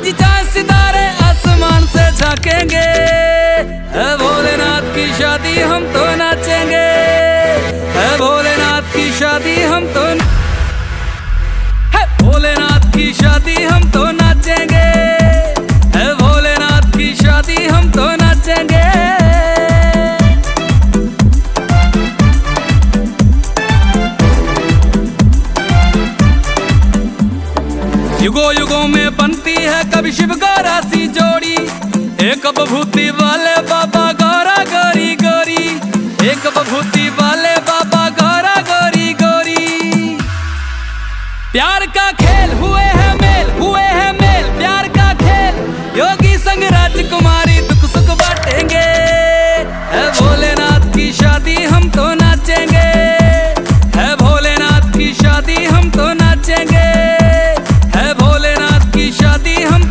आज चांद सितारे आसमान से झांकेंगे, है भोलेनाथ की शादी हम तो नाचेंगे, है भोलेनाथ की शादी हम तो, है भोलेनाथ की शादी हम तो नाचेंगे, है भोलेनाथ की शादी हम तो नाचेंगे। युगों युगों में बनती है कभी शिव गौरा सी जोड़ी, एक बभूति वाले बाबा